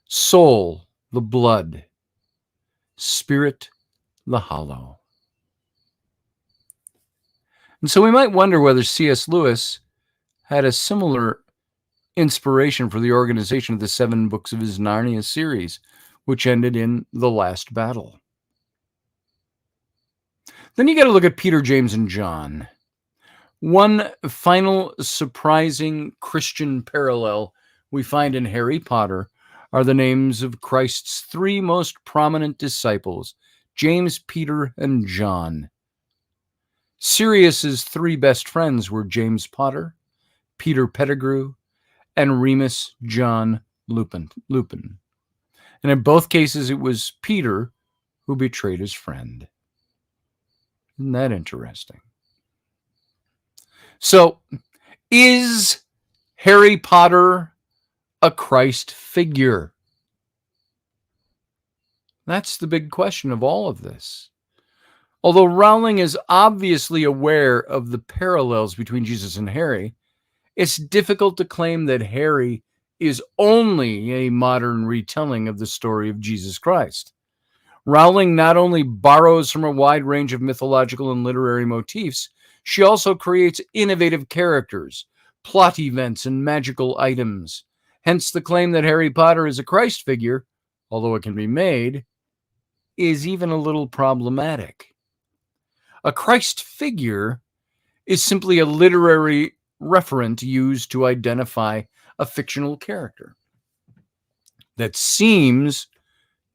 Soul, the blood. Spirit, the hollow. And so we might wonder whether C.S. Lewis had a similar inspiration for the organization of the 7 books of his Narnia series, which ended in The Last Battle. Then you got to look at Peter, James, and John. One final surprising Christian parallel we find in Harry Potter are the names of Christ's 3 most prominent disciples, James, Peter, and John. Sirius's 3 best friends were James Potter, Peter Pettigrew, and Remus John Lupin. And in both cases, it was Peter who betrayed his friend. Isn't that interesting? So, is Harry Potter a Christ figure? That's the big question of all of this. Although Rowling is obviously aware of the parallels between Jesus and Harry, it's difficult to claim that Harry is only a modern retelling of the story of Jesus Christ. Rowling not only borrows from a wide range of mythological and literary motifs, she also creates innovative characters, plot events, and magical items. Hence, the claim that Harry Potter is a Christ figure, although it can be made, is even a little problematic. A Christ figure is simply a literary referent used to identify a fictional character that seems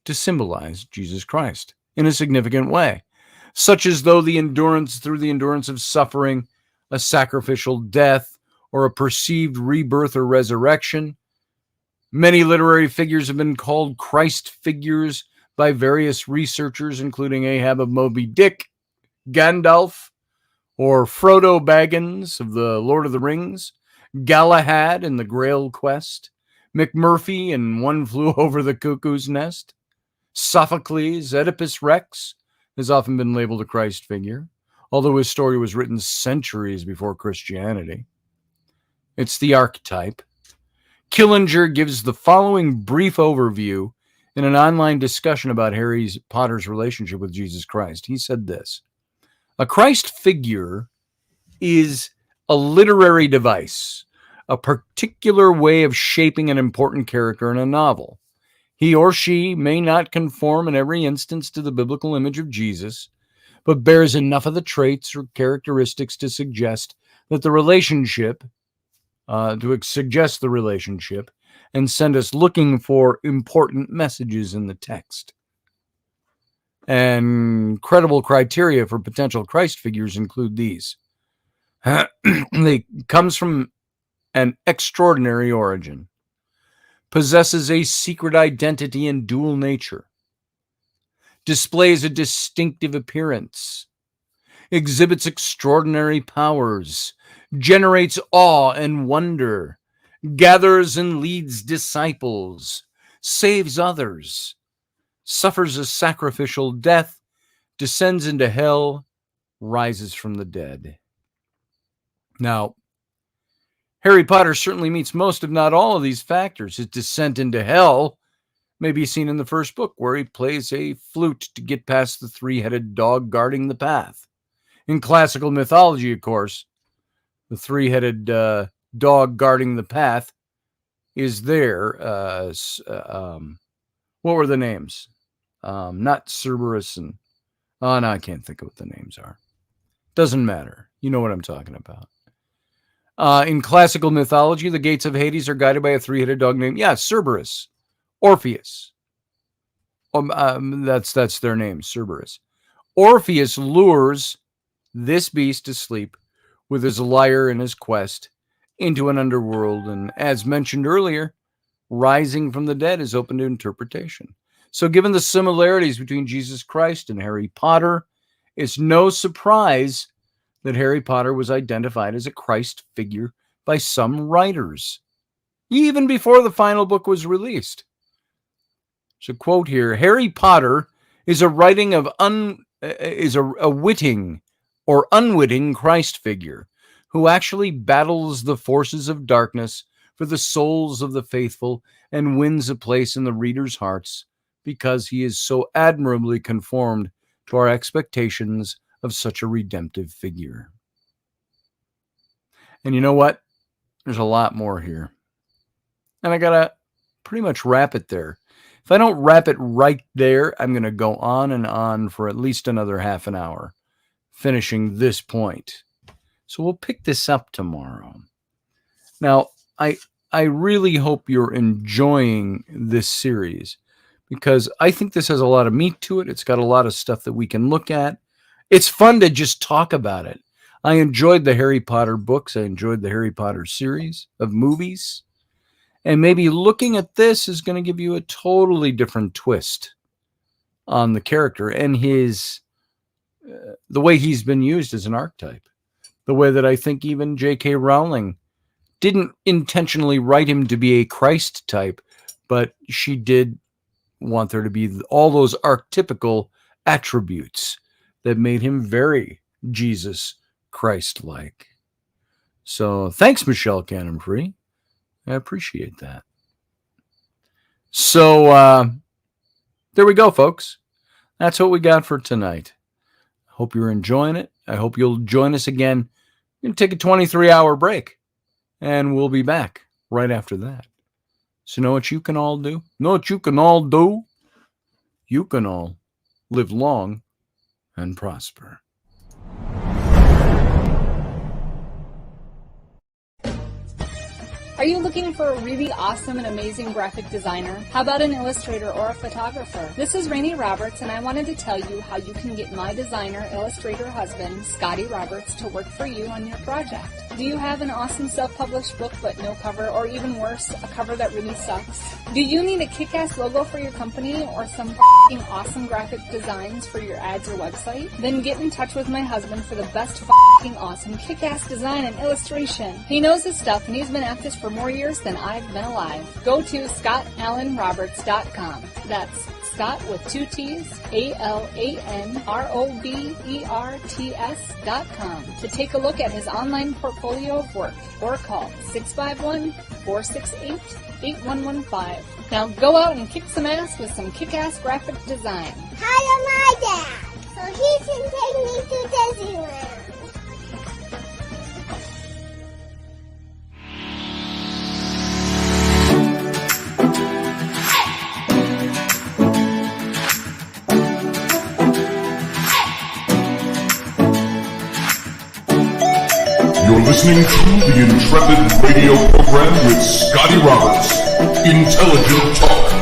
to symbolize Jesus Christ in a significant way. such as though through the endurance of suffering, a sacrificial death, or a perceived rebirth or resurrection. Many literary figures have been called Christ figures by various researchers, including Ahab of Moby Dick, Gandalf, or Frodo Baggins of the Lord of the Rings, Galahad in the Grail Quest, McMurphy in One Flew Over the Cuckoo's Nest, Sophocles, Oedipus Rex has often been labeled a Christ figure, although his story was written centuries before Christianity. It's the archetype. Killinger gives the following brief overview in an online discussion about Harry Potter's relationship with Jesus Christ. He said this: a Christ figure is a literary device, a particular way of shaping an important character in a novel. He or she may not conform in every instance to the biblical image of Jesus, but bears enough of the traits or characteristics to suggest that the relationship, and send us looking for important messages in the text. And credible criteria for potential Christ figures include these. They comes from an extraordinary origin, possesses a secret identity and dual nature, displays a distinctive appearance, exhibits extraordinary powers, generates awe and wonder, gathers and leads disciples, saves others, suffers a sacrificial death, descends into hell, rises from the dead. Now, Harry Potter certainly meets most, if not all, of these factors. His descent into hell may be seen in the first book, where he plays a flute to get past the three-headed dog guarding the path. In classical mythology, of course, the three-headed dog guarding the path is there. What were the names? Not Cerberus and... Oh, no, I can't think of what the names are. Doesn't matter. You know what I'm talking about. In classical mythology, the gates of Hades are guided by a three-headed dog named, Cerberus. Orpheus. That's their name, Cerberus. Orpheus lures this beast to sleep with his lyre and his quest into an underworld, and as mentioned earlier, rising from the dead is open to interpretation. So given the similarities between Jesus Christ and Harry Potter, it's no surprise that Harry Potter was identified as a Christ figure by some writers, even before the final book was released. So quote here, Harry Potter is a writing of a witting or unwitting Christ figure who actually battles the forces of darkness for the souls of the faithful and wins a place in the reader's hearts because he is so admirably conformed to our expectations of such a redemptive figure. And you know what? There's a lot more here. And I got to pretty much wrap it there. If I don't wrap it right there, I'm going to go on and on for at least another half an hour, finishing this point. So we'll pick this up tomorrow. Now, I really hope you're enjoying this series because I think this has a lot of meat to it. It's got a lot of stuff that we can look at. It's fun to just talk about it. I enjoyed the Harry Potter books. I enjoyed the Harry Potter series of movies. And maybe looking at this is going to give you a totally different twist on the character and the way he's been used as an archetype. The way that I think even J.K. Rowling didn't intentionally write him to be a Christ type, but she did want there to be all those archetypical attributes that made him very Jesus Christ-like. So thanks, Michelle Cannon-Free. I appreciate that. So there we go, folks. That's what we got for tonight. Hope you're enjoying it. I hope you'll join us again. We're going to take a 23-hour break, and we'll be back right after that. So know what you can all do? Know what you can all do? You can all live long and prosper. Are you looking for a really awesome and amazing graphic designer? How about an illustrator or a photographer? This is Rainey Roberts, and I wanted to tell you how you can get my designer, illustrator husband, Scotty Roberts, to work for you on your project. Do you have an awesome self-published book but no cover, or even worse, a cover that really sucks? Do you need a kick-ass logo for your company or some f***ing awesome graphic designs for your ads or website? Then get in touch with my husband for the best f***ing awesome kick-ass design and illustration. He knows his stuff, and he's been at this for more years than I've been alive. Go to ScottAlanRoberts.com. That's Scott with 2 T's, AlanRoberts.com, to take a look at his online portfolio of work, or call 651-468-8115. Now go out and kick some ass with some kick-ass graphic design. Hire my dad so he can take me to Disneyland. You're listening to the Intrepid radio program with Scotty Roberts. Intelligent Talk.